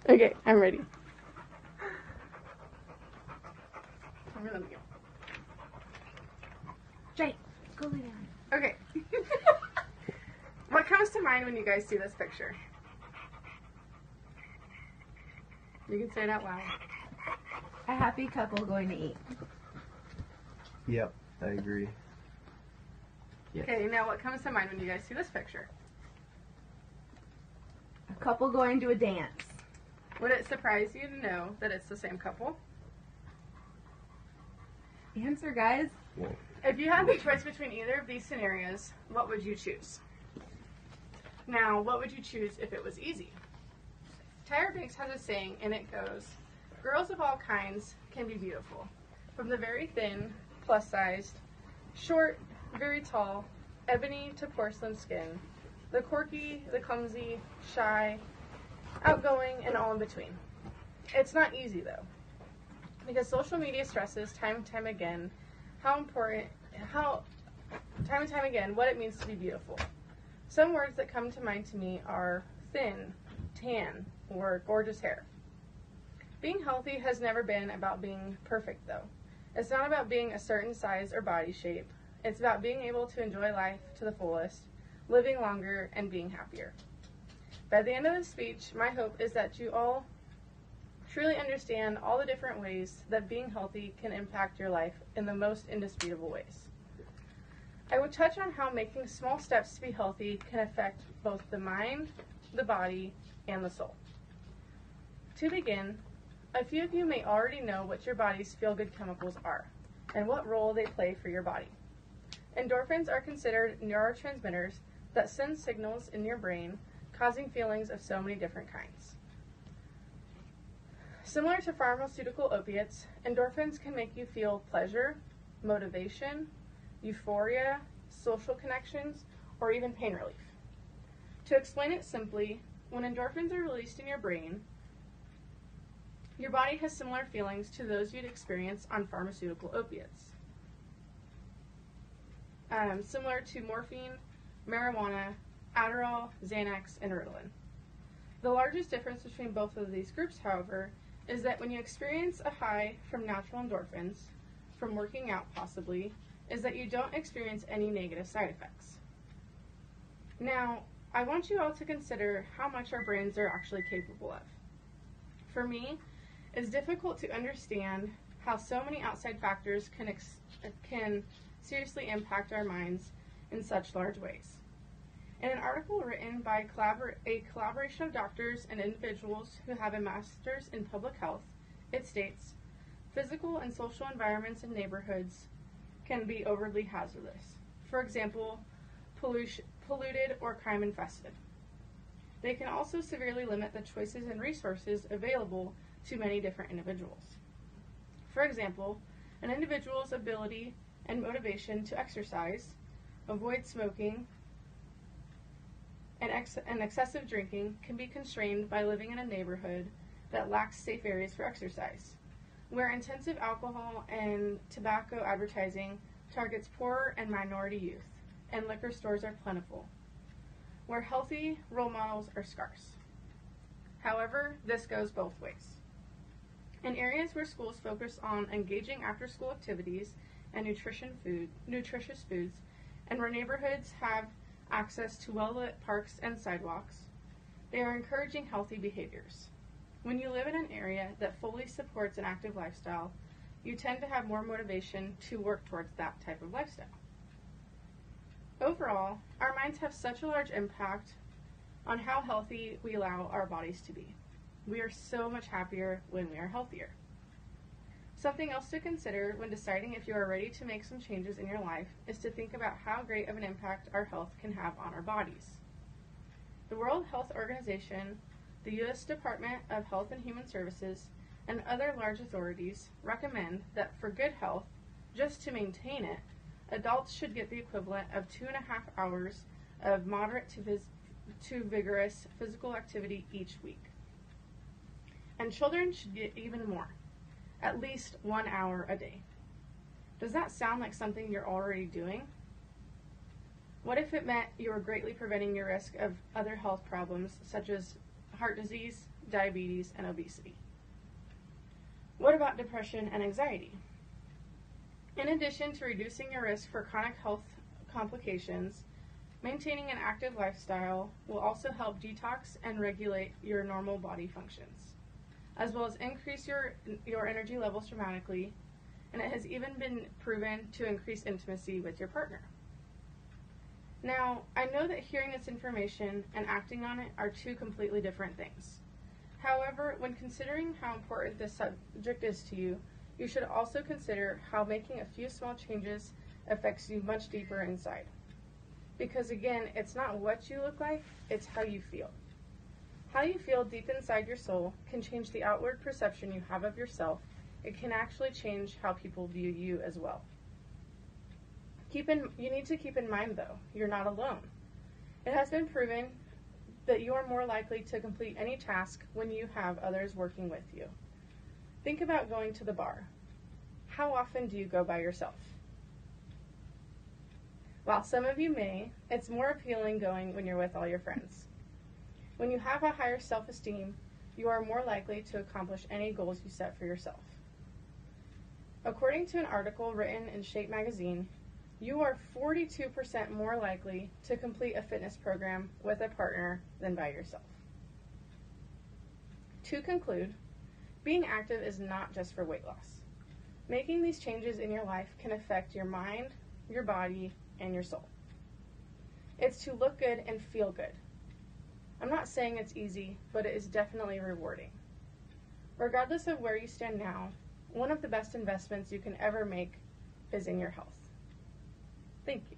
Okay, I'm ready. Jake, go lay down. Okay. What comes to mind when you guys see this picture? You can say it out loud. A happy couple going to eat. Yep, I agree. Yes. Okay, now what comes to mind when you guys see this picture? A couple going to a dance. Would it surprise you to know that it's the same couple? Answer, guys. Well, If you had the choice between either of these scenarios, what would you choose? Now, what would you choose if it was easy? Tyra Banks has a saying, and it goes, "Girls of all kinds can be beautiful, from the very thin, plus-sized, short, very tall, ebony to porcelain skin, the quirky, the clumsy, shy, outgoing, and all in between." It's not easy, though, because social media stresses time and time again what it means to be beautiful. Some words that come to mind to me are thin, tan, or gorgeous hair. Being healthy has never been about being perfect, though. It's not about being a certain size or body shape. It's about being able to enjoy life to the fullest, living longer, and being happier. By the end of this speech, my hope is that you all truly understand all the different ways that being healthy can impact your life in the most indisputable ways. I would touch on how making small steps to be healthy can affect both the mind, the body, and the soul. To begin, a few of you may already know what your body's feel-good chemicals are and what role they play for your body. Endorphins are considered neurotransmitters that send signals in your brain, causing feelings of so many different kinds. Similar to pharmaceutical opiates, endorphins can make you feel pleasure, motivation, euphoria, social connections, or even pain relief. To explain it simply, when endorphins are released in your brain, your body has similar feelings to those you'd experience on pharmaceutical opiates, similar to morphine, marijuana, Adderall, Xanax, and Ritalin. The largest difference between both of these groups, however, is that when you experience a high from natural endorphins, from working out possibly, is that you don't experience any negative side effects. Now, I want you all to consider how much our brains are actually capable of. For me, it's difficult to understand how so many outside factors can seriously impact our minds in such large ways. In an article written by a collaboration of doctors and individuals who have a master's in public health, it states, "Physical and social environments in neighborhoods can be overly hazardous. For example, polluted or crime-infested. They can also severely limit the choices and resources available to many different individuals. For example, an individual's ability and motivation to exercise, avoid smoking, and excessive drinking can be constrained by living in a neighborhood that lacks safe areas for exercise, where intensive alcohol and tobacco advertising targets poorer and minority youth, and liquor stores are plentiful, where healthy role models are scarce. However, this goes both ways. In areas where schools focus on engaging after-school activities and nutritious foods, and where neighborhoods have access to well-lit parks and sidewalks, they are encouraging healthy behaviors. When you live in an area that fully supports an active lifestyle, you tend to have more motivation to work towards that type of lifestyle. Overall, our minds have such a large impact on how healthy we allow our bodies to be. We are so much happier when we are healthier. Something else to consider when deciding if you are ready to make some changes in your life is to think about how great of an impact our health can have on our bodies. The World Health Organization, the U.S. Department of Health and Human Services, and other large authorities recommend that for good health, just to maintain it, adults should get the equivalent of 2.5 hours of moderate to vigorous physical activity each week. And children should get even more, at least 1 hour a day. Does that sound like something you're already doing? What if it meant you were greatly preventing your risk of other health problems such as heart disease, diabetes, and obesity? What about depression and anxiety? In addition to reducing your risk for chronic health complications, maintaining an active lifestyle will also help detox and regulate your normal body functions, as well as increase your energy levels dramatically, and it has even been proven to increase intimacy with your partner. Now, I know that hearing this information and acting on it are two completely different things. However, when considering how important this subject is to you, you should also consider how making a few small changes affects you much deeper inside. Because again, it's not what you look like, it's how you feel. How you feel deep inside your soul can change the outward perception you have of yourself. It can actually change how people view you as well. You need to keep in mind, though, you're not alone. It has been proven that you are more likely to complete any task when you have others working with you. Think about going to the bar. How often do you go by yourself? While some of you may, it's more appealing going when you're with all your friends. When you have a higher self-esteem, you are more likely to accomplish any goals you set for yourself. According to an article written in Shape magazine, you are 42% more likely to complete a fitness program with a partner than by yourself. To conclude, being active is not just for weight loss. Making these changes in your life can affect your mind, your body, and your soul. It's to look good and feel good. I'm not saying it's easy, but it is definitely rewarding. Regardless of where you stand now, one of the best investments you can ever make is in your health. Thank you.